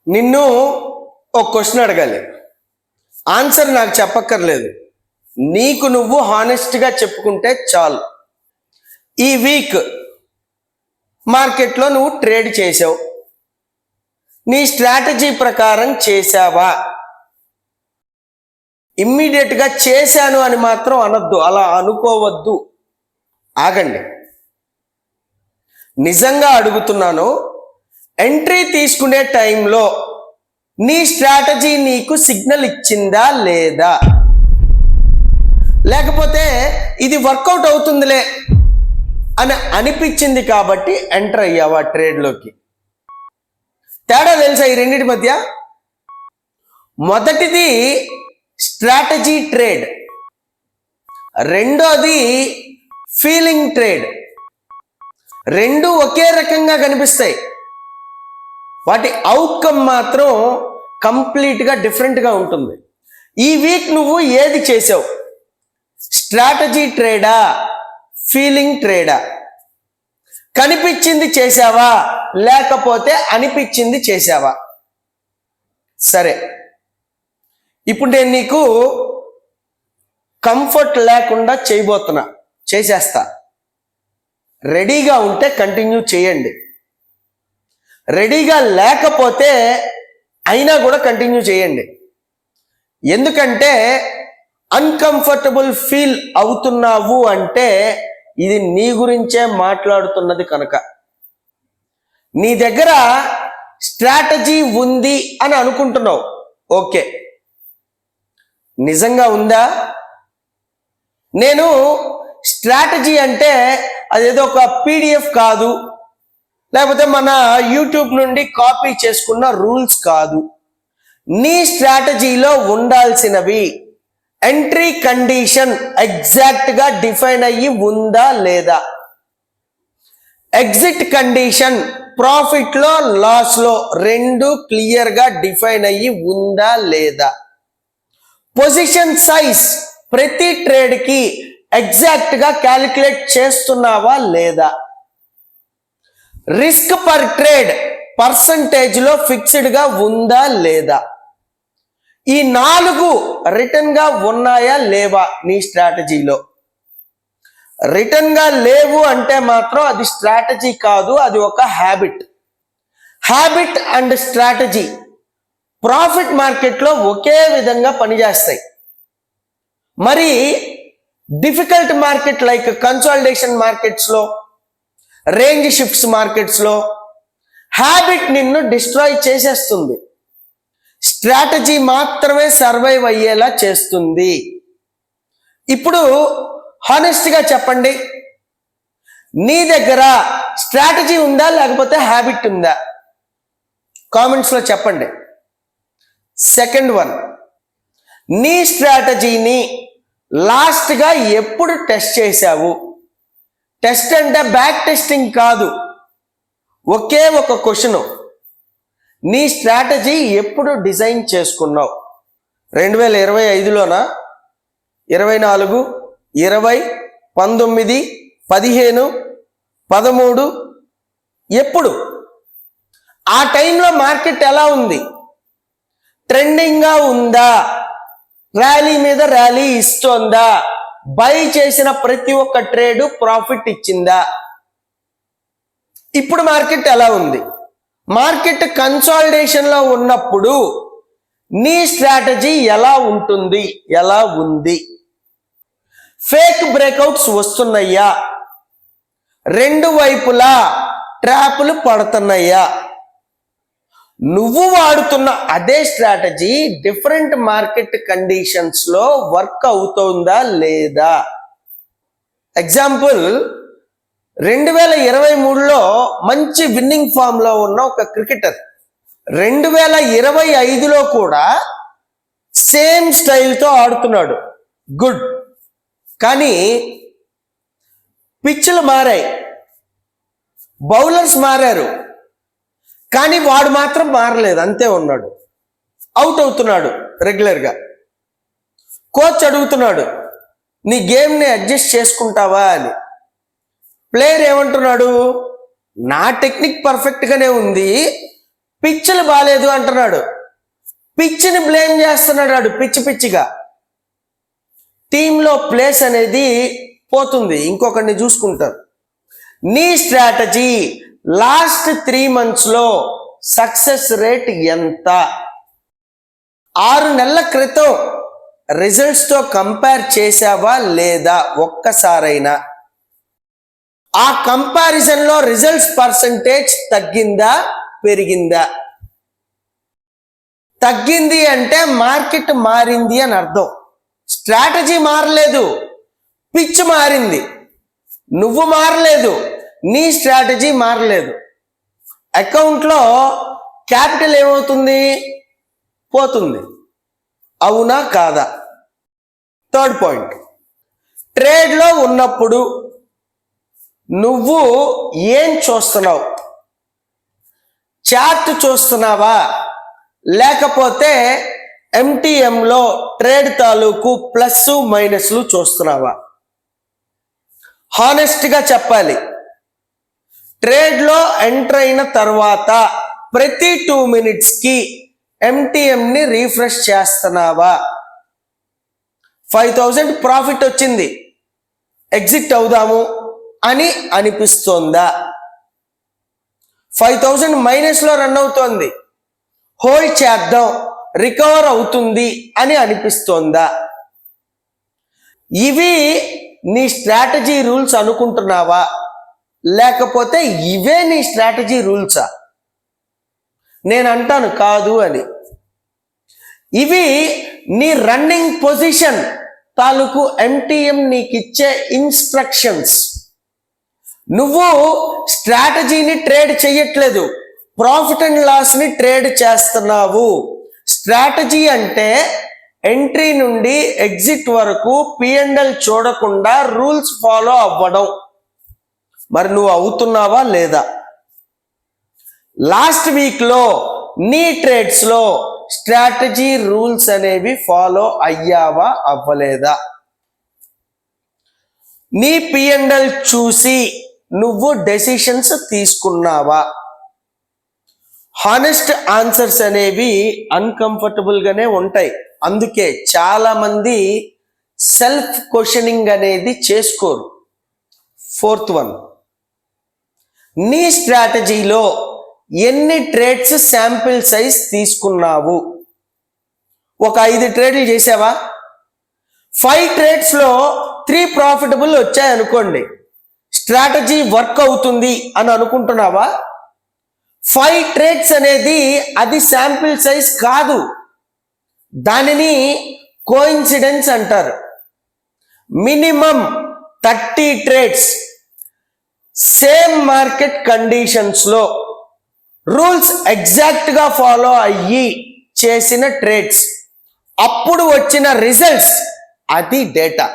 నిన్ను ఒక క్వశ్చన్ అడగాలి, ఆన్సర్ నాకు చెప్పక్కర్లేదు, నీకు నువ్వు హానెస్ట్గా చెప్పుకుంటే చాలు. ఈ వీక్ మార్కెట్లో నువ్వు ట్రేడ్ చేసావు, నీ స్ట్రాటజీ ప్రకారం చేసావా? ఇమ్మీడియట్గా చేశాను అని మాత్రం అనొద్దు, అలా అనుకోవద్దు, ఆగండి. నిజంగా అడుగుతున్నాను, ఎంట్రీ తీసుకునే టైంలో నీ స్ట్రాటజీ నీకు సిగ్నల్ ఇచ్చిందా లేదా? లేకపోతే ఇది వర్కౌట్ అవుతుందిలే అని అనిపించింది కాబట్టి ఎంటర్ అయ్యావా ట్రేడ్లోకి? తేడా తెలుసా ఈ రెండింటి మధ్య? మొదటిది స్ట్రాటజీ ట్రేడ్, రెండోది ఫీలింగ్ ట్రేడ్. రెండు ఒకే రకంగా కనిపిస్తాయి, వాటి అవుట్కమ్ మాత్రం కంప్లీట్గా డిఫరెంట్గా ఉంటుంది. ఈ వీక్ నువ్వు ఏది చేసావు? స్ట్రాటజీ ట్రేడా, ఫీలింగ్ ట్రేడా? కనిపించింది చేసావా లేకపోతే అనిపించింది చేసావా? సరే, ఇప్పుడు నేను నీకు కంఫర్ట్ లేకుండా చేయబోతున్నా, చేసేస్తా. రెడీగా ఉంటే కంటిన్యూ చేయండి, రెడీగా లేకపోతే అయినా కూడా కంటిన్యూ చేయండి. ఎందుకంటే అన్కంఫర్టబుల్ ఫీల్ అవుతున్నావు అంటే ఇది నీ గురించే మాట్లాడుతున్నది కనుక. నీ దగ్గర స్ట్రాటజీ ఉంది అని అనుకుంటున్నావు, ఓకే, నిజంగా ఉందా? నేను స్ట్రాటజీ అంటే అదేదో ఒక పీడిఎఫ్ కాదు, లేకపోతే మన యూట్యూబ్ నుండి కాపీ చేసుకున్న రూల్స్ కాదు. నీ స్ట్రాటజీలో ఉండాల్సినవి ఎంట్రీ కండిషన్ ఎగ్జాక్ట్గా డిఫైన్ అయ్యి ఉందా లేదా? ఎగ్జిట్ కండిషన్ ప్రాఫిట్లో లాస్లో రెండు క్లియర్గా డిఫైన్ అయ్యి ఉందా లేదా? పొజిషన్ సైజ్ ప్రతి ట్రేడ్కి ఎగ్జాక్ట్గా క్యాలిక్యులేట్ చేస్తున్నావా లేదా? రిస్క్ పర్ ట్రేడ్ పర్సంటేజ్లో ఫిక్స్డ్గా ఉందా లేదా? ఈ 4 రిటర్న్గా ఉన్నాయా లేవా నీ స్ట్రాటజీలో? రిటర్న్గా లేవు అంటే మాత్రం అది స్ట్రాటజీ కాదు, అది ఒక habit. Habit and strategy profit మార్కెట్లో ఒకే విధంగా పనిచేస్తాయి. మరి డిఫికల్ట్ మార్కెట్ లైక్ కన్సాలిడేషన్ మార్కెట్స్లో, రేంజ్ షిఫ్ట్స్ మార్కెట్స్లో హ్యాబిట్ నిన్ను డిస్ట్రాయ్ చేసేస్తుంది, స్ట్రాటజీ మాత్రమే సర్వైవ్ అయ్యేలా చేస్తుంది. ఇప్పుడు హానెస్ట్గా చెప్పండి, నీ దగ్గర స్ట్రాటజీ ఉందా లేకపోతే హ్యాబిట్ ఉందా? కామెంట్స్లో చెప్పండి. సెకండ్ వన్, నీ స్ట్రాటజీని లాస్ట్గా ఎప్పుడు టెస్ట్ చేశావు? టెస్ట్ అంటే బ్యాక్ టెస్టింగ్ కాదు, ఒకే ఒక క్వశ్చన్, నీ స్ట్రాటజీ ఎప్పుడు డిజైన్ చేసుకున్నావు? 2025లోనా, 24, 20, 19, 15, 13? ఎప్పుడు? ఆ టైంలో మార్కెట్ ఎలా ఉంది? ట్రెండింగ్గా ఉందా? ర్యాలీ మీద ర్యాలీ ఇస్తోందా? బై చేసిన ప్రతి ఒక్క ట్రేడు ప్రాఫిట్ ఇచ్చిందా? ఇప్పుడు మార్కెట్ ఎలా ఉంది? మార్కెట్ కన్సాలిడేషన్లో ఉన్నప్పుడు నీ స్ట్రాటజీ ఎలా ఉంటుంది, ఎలా ఉంది? ఫేక్ బ్రేక్అవుట్స్ వస్తున్నాయా? రెండు వైపులా ట్రాపులు పడుతున్నాయా? నువ్వు వాడుతున్న అదే స్ట్రాటజీ డిఫరెంట్ మార్కెట్ కండిషన్స్లో వర్క్ అవుతుందా లేదా? ఎగ్జాంపుల్, 2023లో మంచి విన్నింగ్ ఫామ్లో ఉన్న ఒక క్రికెటర్ 2025లో కూడా సేమ్ స్టైల్తో ఆడుతున్నాడు, గుడ్. కానీ పిచ్లు మారాయి, బౌలర్స్ మారారు, కానీ వాడు మాత్రం మారలేదు, అంతే ఉన్నాడు, అవుట్ అవుతున్నాడు రెగ్యులర్గా. కోచ్ అడుగుతున్నాడు, నీ గేమ్ని అడ్జస్ట్ చేసుకుంటావా అని. ప్లేయర్ ఏమంటున్నాడు, నా టెక్నిక్ పర్ఫెక్ట్గానే ఉంది, పిచ్చులు బాలేదు అంటున్నాడు. పిచ్చిని బ్లేమ్ చేస్తున్నాడు వాడు పిచ్చిగా. టీంలో ప్లేస్ అనేది పోతుంది, ఇంకొకరిని చూసుకుంటారు. నీ strategy last 3 months success rate ఎంత? 6 నెలల క్రితం రిజల్ట్స్తో కంపేర్ చేసావా లేదా ఒక్కసారైనా? ఆ కంపారిజన్లో రిజల్ట్స్ పర్సంటేజ్ తగ్గిందా పెరిగిందా? తగ్గింది అంటే మార్కెట్ మారింది అని అర్థం. స్ట్రాటజీ మారలేదు, పిచ్ మారింది. నువ్వు మారలేదు, నీ స్ట్రాటజీ మారలేదు. అకౌంట్లో క్యాపిటల్ ఏమవుతుంది? పోతుంది. అవునా కాదా? థర్డ్ పాయింట్, ట్రేడ్లో ఉన్నప్పుడు నువ్వు ఏం చూస్తున్నావు? చార్ట్ చూస్తున్నావా లేకపోతే MTMలో ట్రేడ్ తాలూకు ప్లస్ మైనస్లు చూస్తున్నావా? హానెస్ట్గా చెప్పాలి. ట్రేడ్లో ఎంటర్ అయిన తర్వాత ప్రతి 2 minutesకి MTMని రీఫ్రెష్ చేస్తున్నావా? 5,000 ప్రాఫిట్ వచ్చింది, ఎగ్జిట్ అవుదాము అని అనిపిస్తోందా? 5,000 మైనస్లో రన్ అవుతోంది, హోల్డ్ చేద్దాం రికవర్ అవుతుంది అని అనిపిస్తోందా? ఇవి నీ స్ట్రాటజీ రూల్స్ అనుకుంటున్నావా లేకపోతే ఇవే నీ స్ట్రాటజీ రూల్సా? నేను అంటాను కాదు అని. ఇవి నీ రన్నింగ్ పొజిషన్ తాలూకు MTM నీకు ఇచ్చే ఇన్స్ట్రక్షన్స్. నువ్వు స్ట్రాటజీని ట్రేడ్ చేయట్లేదు, ప్రాఫిట్ అండ్ లాస్ని ట్రేడ్ చేస్తున్నావు. స్ట్రాటజీ అంటే ఎంట్రీ నుండి ఎగ్జిట్ వరకు P&L చూడకుండా రూల్స్ ఫాలో అవ్వడం. మరి నువ్వు అవుతున్నావా లేదా? లాస్ట్ వీక్లో నీ ట్రేడ్స్లో స్ట్రాటజీ రూల్స్ అనేవి ఫాలో అయ్యావా అవ్వలేదా? నీ P&L చూసి నువ్వు డెసిషన్స్ తీసుకున్నావా? హానెస్ట్ ఆన్సర్స్ అనేవి అన్కంఫర్టబుల్గానే ఉంటాయి. అందుకే చాలా మంది సెల్ఫ్ క్వశ్చనింగ్ అనేది చేసుకోరు. ఫోర్త్ వన్, నీ స్ట్రాటజీలో ఎన్ని ట్రేడ్స్ శాంపిల్ సైజ్ తీసుకున్నావు? ఒక 5 ట్రేడ్లు చేసావా? 5 ట్రేడ్స్లో 3 ప్రాఫిటబుల్ వచ్చాయనుకోండి, స్ట్రాటజీ వర్క్ అవుతుంది అని అనుకుంటున్నావా? 5 ట్రేడ్స్ అనేది అది శాంపిల్ సైజ్ కాదు, దానిని కోఇన్సిడెన్స్ అంటారు. మినిమం 30 ట్రేడ్స్ సేమ్ మార్కెట్ కండిషన్స్లో రూల్స్ ఎగ్జాక్ట్గా ఫాలో అయ్యి చేసిన ట్రేడ్స్, అప్పుడు వచ్చిన రిజల్ట్స్, అది డేటా.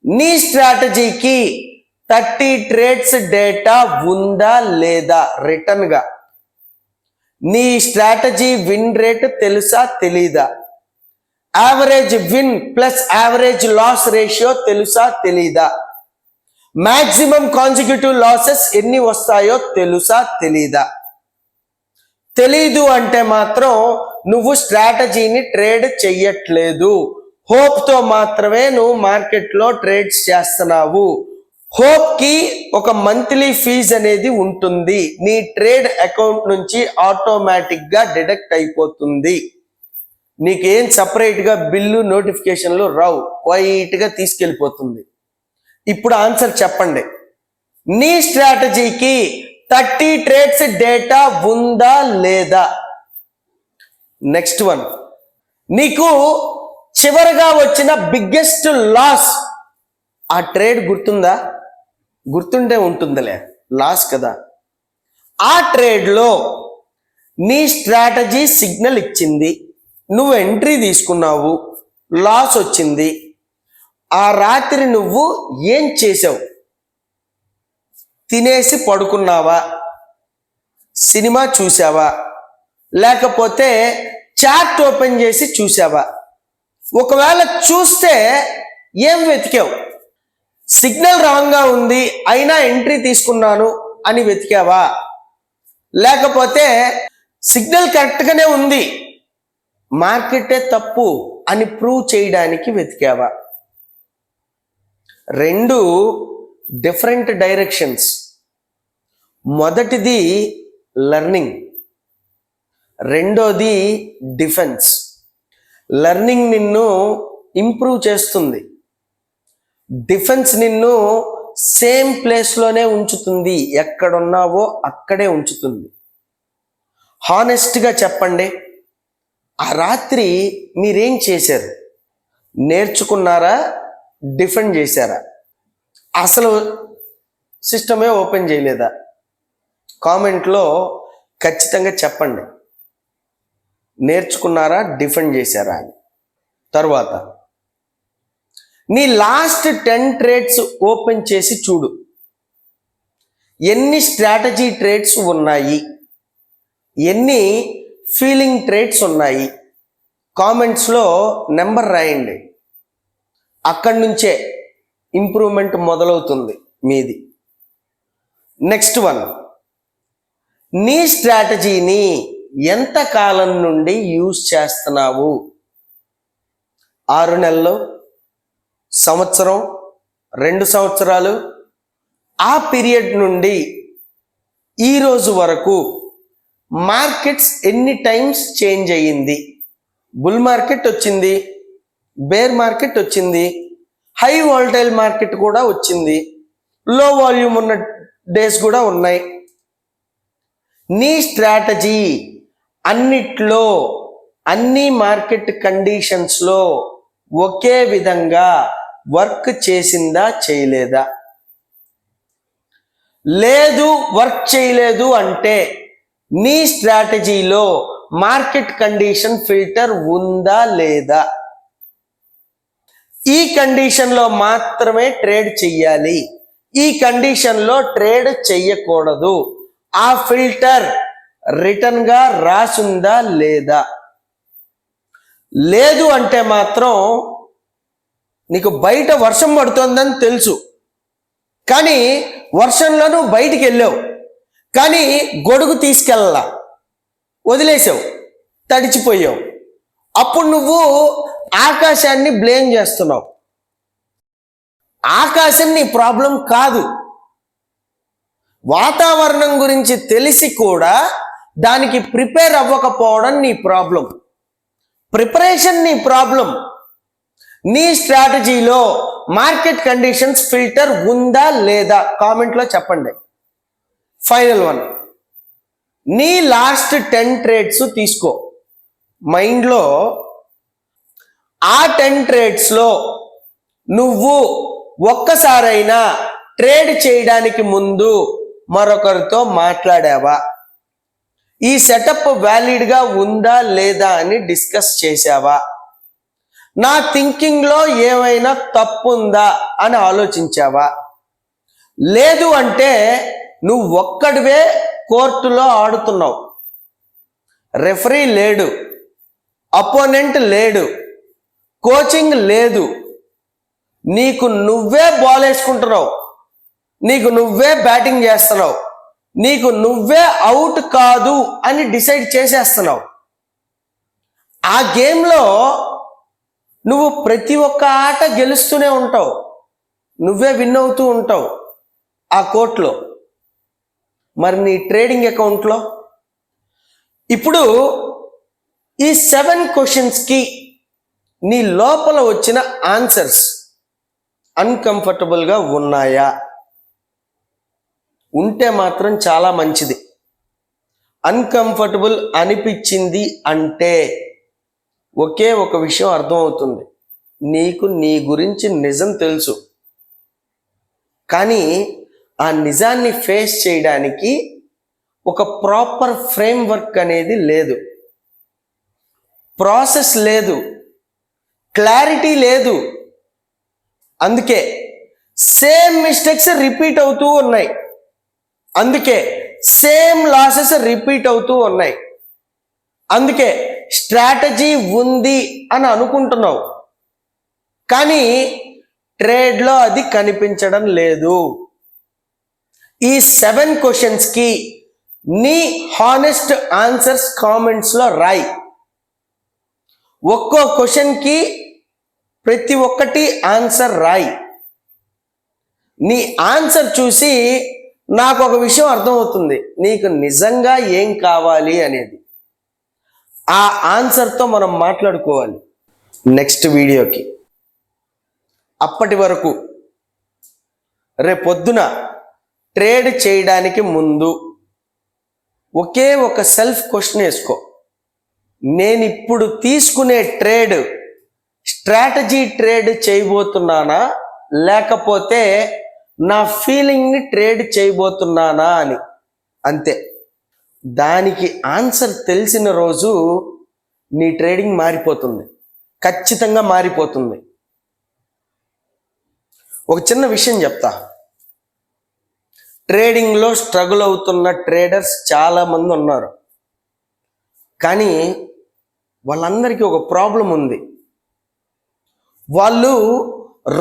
నీ స్ట్రాటజీకి 30 ట్రేడ్స్ డేటా ఉందా లేదా? రిటర్న్గా నీ స్ట్రాటజీ విన్ రేట్ తెలుసా తెలీదా? Average win plus average loss ratio తెలుసా తెలీదా? మ్యాక్సిమం కాన్సిక్యూటివ్ లాసెస్ ఎన్ని వస్తాయో తెలుసా తెలీదా? తెలీదు అంటే మాత్రం నువ్వు స్ట్రాటజీని ట్రేడ్ చెయ్యట్లేదు. హోప్తో మాత్రమే నువ్వు మార్కెట్లో ట్రేడ్స్ చేస్తున్నావు. హోప్కి ఒక మంత్లీ ఫీజ్ అనేది ఉంటుంది, నీ ట్రేడ్ అకౌంట్ నుంచి ఆటోమేటిక్గా డిడక్ట్ అయిపోతుంది. నీకేం సపరేట్గా బిల్లు నోటిఫికేషన్లు రావు, క్వైట్గా తీసుకెళ్ళిపోతుంది. ఇప్పుడు ఆన్సర్ చెప్పండి. నీ స్ట్రాటజీకి 30 ట్రేడ్స్ డేటా ఉందా లేదా? నెక్స్ట్ వన్, నీకు చివరిగా వచ్చిన బిగ్గెస్ట్ లాస్, ఆ ట్రేడ్ గుర్తుందా? గుర్తుంటే ఉంటుందిలే, లాస్ కదా. ఆ ట్రేడ్లో నీ స్ట్రాటజీ సిగ్నల్ ఇచ్చింది, నువ్వు ఎంట్రీ తీసుకున్నావు, లాస్ వచ్చింది. ఆ రాత్రి నువ్వు ఏం చేసావు? తినేసి పడుకున్నావా? సినిమా చూసావా? లేకపోతే చాట్ ఓపెన్ చేసి చూసావా? ఒకవేళ చూస్తే ఏం వెతికావు? సిగ్నల్ రాంగ్గా ఉంది అయినా ఎంట్రీ తీసుకున్నాను అని వెతికావా? లేకపోతే సిగ్నల్ కరెక్ట్గానే ఉంది, మార్కెటే తప్పు అని ప్రూవ్ చేయడానికి వెతికావా? రెండు డిఫరెంట్ డైరెక్షన్స్. మొదటిది లెర్నింగ్, రెండోది డిఫెన్స్. లెర్నింగ్ నిన్ను ఇంప్రూవ్ చేస్తుంది, డిఫెన్స్ నిన్ను సేమ్ ప్లేస్లోనే ఉంచుతుంది, ఎక్కడున్నావో అక్కడే ఉంచుతుంది. హానెస్ట్గా చెప్పండి, ఆ రాత్రి మీరేం చేశారు? నేర్చుకున్నారా, డిఫెండ్ చేశారా? అసలు సిస్టమే ఓపెన్ చేయలేదా? కామెంట్లో ఖచ్చితంగా చెప్పండి, నేర్చుకున్నారా, డిఫెండ్ చేశారా అని. తర్వాత నీ లాస్ట్ 10 ట్రేడ్స్ ఓపెన్ చేసి చూడు, ఎన్ని స్ట్రాటజీ ట్రేడ్స్ ఉన్నాయి, ఎన్ని ఫీలింగ్ ట్రేడ్స్ ఉన్నాయి. కామెంట్స్లో నెంబర్ రాయండి, అక్కడి నుంచే ఇంప్రూవ్మెంట్ మొదలవుతుంది మీది. నెక్స్ట్ వన్, నీ స్ట్రాటజీని ఎంత కాలం నుండి యూజ్ చేస్తున్నావు? 6 నెలలు, సంవత్సరం, 2 సంవత్సరాలు, ఆ పీరియడ్ నుండి ఈ రోజు వరకు మార్కెట్స్ ఎన్ని టైమ్స్ చేంజ్ అయ్యింది? బుల్ మార్కెట్ వచ్చింది, బేర్ మార్కెట్ వచ్చింది, హై వాలటైల్ మార్కెట్ కూడా వచ్చింది, లో వాల్యూమ్ ఉన్న డేస్ కూడా ఉన్నాయి. నీ స్ట్రాటజీ అన్నిట్లో, అన్ని మార్కెట్ కండిషన్స్లో ఒకే విధంగా వర్క్ చేసిందా, చేయలేదా? లేదు, వర్క్ చేయలేదు అంటే నీ స్ట్రాటజీలో మార్కెట్ కండిషన్ ఫిల్టర్ ఉందా లేదా? ఈ కండిషన్లో మాత్రమే ట్రేడ్ చెయ్యాలి, ఈ కండిషన్లో ట్రేడ్ చెయ్యకూడదు, ఆ ఫిల్టర్ రిటర్న్ గా రాసుందా లేదా? లేదు అంటే మాత్రం నీకు బయట వర్షం పడుతోందని తెలుసు, కానీ వర్షంలో నువ్వు బయటికి వెళ్ళావు, కానీ గొడుగు తీసుకెళ్ళాల, వదిలేసావు, తడిచిపోయావు. అప్పుడు నువ్వు ఆకాశాన్ని బ్లేమ్ చేస్తున్నావు. ఆకాశం నీ ప్రాబ్లం కాదు. వాతావరణం గురించి తెలిసి కూడా దానికి ప్రిపేర్ అవ్వకపోవడం నీ ప్రాబ్లం, ప్రిపరేషన్ నీ ప్రాబ్లం. నీ స్ట్రాటజీలో మార్కెట్ కండిషన్స్ ఫిల్టర్ ఉందా లేదా? కామెంట్లో చెప్పండి. ఫైనల్ వన్, నీ లాస్ట్ 10 ట్రేడ్స్ తీసుకో మైండ్లో. ఆ 10 ట్రేడ్స్లో నువ్వు ఒక్కసారైనా ట్రేడ్ చేయడానికి ముందు మరొకరితో మాట్లాడావా? ఈ సెటప్ వ్యాలిడ్గా ఉందా లేదా అని డిస్కస్ చేశావా? నా థింకింగ్లో ఏమైనా తప్పు ఉందా అని ఆలోచించావా? లేదు అంటే నువ్వు ఒక్కడివే కోర్టులో ఆడుతున్నావు, రెఫరీ లేడు, అపోనెంట్ లేడు, కోచింగ్ లేదు, నీకు నువ్వే బాల్ వేసుకుంటున్నావు, నీకు నువ్వే బ్యాటింగ్ చేస్తున్నావు, నీకు నువ్వే అవుట్ కాదు అని డిసైడ్ చేసేస్తున్నావు. ఆ గేమ్లో నువ్వు ప్రతి ఒక్క ఆట గెలుస్తూనే ఉంటావు, నువ్వే విన్ అవుతూ ఉంటావు ఆ కోర్టులో. మరి నీ ట్రేడింగ్ అకౌంట్లో ఇప్పుడు ఈ 7 క్వశ్చన్స్కి నీ లోపల వచ్చిన ఆన్సర్స్ అన్కంఫర్టబుల్గా ఉన్నాయా? ఉంటే మాత్రం చాలా మంచిది. అన్కంఫర్టబుల్ అనిపించింది అంటే ఒకే ఒక విషయం అర్థమవుతుంది, నీకు నీ గురించి నిజం తెలుసు, కానీ ఆ నిజాన్ని ఫేస్ చేయడానికి ఒక ప్రాపర్ ఫ్రేమ్వర్క్ అనేది లేదు, ప్రాసెస్ లేదు, క్లారిటీ లేదు. అందుకే సేమ్ మిస్టేక్స్ రిపీట్ అవుతూ ఉన్నాయి, అందుకే సేమ్ లాసెస్ రిపీట్ అవుతూ ఉన్నాయి, అందుకే స్ట్రాటజీ ఉంది అని అనుకుంటున్నావు, కానీ ట్రేడ్లో అది కనిపించడం లేదు. ఈ 7 క్వశ్చన్స్కి నీ హానెస్ట్ ఆన్సర్స్ కామెంట్స్లో రాయి. ఒక్కో క్వశ్చన్కి ప్రతి ఒక్కటి ఆన్సర్ రాయి. నీ ఆన్సర్ చూసి నాకు ఒక విషయం అర్థమవుతుంది, నీకు నిజంగా ఏం కావాలి అనేది. ఆ ఆన్సర్తో మనం మాట్లాడుకోవాలి నెక్స్ట్ వీడియోకి. అప్పటి వరకు రేపొద్దున ట్రేడ్ చేయడానికి ముందు ఒకే ఒక సెల్ఫ్ క్వశ్చన్ వేసుకో. నేను ఇప్పుడు తీసుకునే ట్రేడ్ స్ట్రాటజీ ట్రేడ్ చేయబోతున్నానా, లేకపోతే నా ఫీలింగ్ని ట్రేడ్ చేయబోతున్నానా అని. అంతే. దానికి ఆన్సర్ తెలిసిన రోజు నీ ట్రేడింగ్ మారిపోతుంది, ఖచ్చితంగా మారిపోతుంది. ఒక చిన్న విషయం చెప్తా. ట్రేడింగ్లో స్ట్రగుల్ అవుతున్న ట్రేడర్స్ చాలామంది ఉన్నారు, కానీ వాళ్ళందరికీ ఒక ప్రాబ్లం ఉంది. వాళ్ళు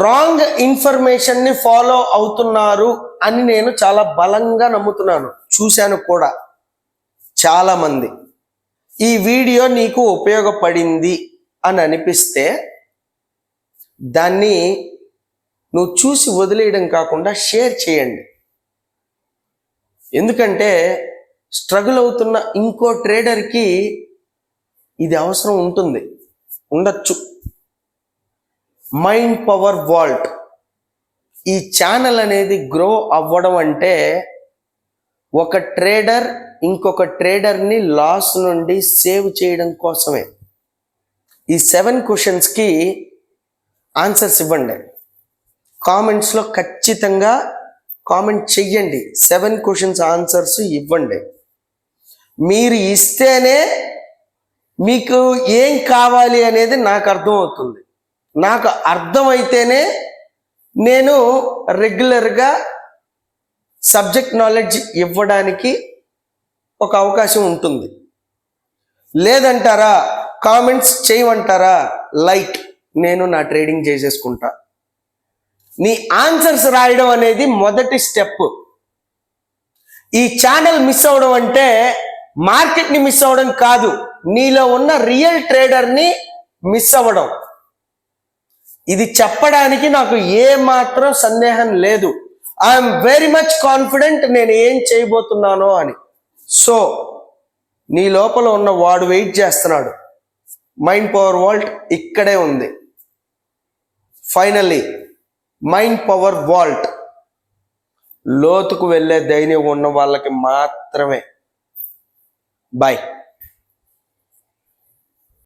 రాంగ్ ఇన్ఫర్మేషన్ని ఫాలో అవుతున్నారు అని నేను చాలా బలంగా నమ్ముతున్నాను, చూశాను కూడా చాలామంది. ఈ వీడియో నీకు ఉపయోగపడింది అని అనిపిస్తే దాన్ని నువ్వు చూసి వదిలేయడం కాకుండా షేర్ చేయండి. ఎందుకంటే స్ట్రగుల్ అవుతున్న ఇంకో ట్రేడర్కి ఇది అవసరం ఉండొచ్చు. మైండ్ పవర్ వాల్ట్ ఈ ఛానల్ అనేది గ్రో అవ్వడం అంటే ఒక ట్రేడర్ ఇంకొక ట్రేడర్ని లాస్ నుండి సేవ్ చేయడం కోసమే. ఈ 7 క్వశ్చన్స్కి ఆన్సర్స్ ఇవ్వండి. కామెంట్స్లో ఖచ్చితంగా కామెంట్ చెయ్యండి. 7 క్వశ్చన్స్ ఆన్సర్స్ ఇవ్వండి. మీరు ఇస్తేనే మీకు ఏం కావాలి అనేది నాకు అర్థమవుతుంది. నాకు అర్థమైతేనే నేను రెగ్యులర్గా సబ్జెక్ట్ నాలెడ్జ్ ఇవ్వడానికి ఒక అవకాశం ఉంటుంది. లేదంటారా, కామెంట్స్ చేయమంటారా, లైక్, నేను నా ట్రేడింగ్ చేసేసుకుంటా. నీ ఆన్సర్స్ రాయడం అనేది మొదటి స్టెప్. ఈ ఛానల్ మిస్ అవడం అంటే మార్కెట్ని మిస్ అవ్వడం కాదు, నీలో ఉన్న రియల్ ట్రేడర్ని మిస్ అవ్వడం. ఇది చెప్పడానికి నాకు ఏ మాత్రం సందేహం లేదు. ఐఎమ్ వెరీ మచ్ కాన్ఫిడెంట్ నేను ఏం చేయబోతున్నానో అని. సో నీ లోపల ఉన్న వాడు వెయిట్ చేస్తున్నాడు. మైండ్ పవర్ వాల్ట్ ఇక్కడే ఉంది. ఫైనల్లీ మైండ్ పవర్ వాల్ట్ లోతుకు వెళ్ళే ధైర్యం ఉన్న వాళ్ళకి మాత్రమే. బాయ్.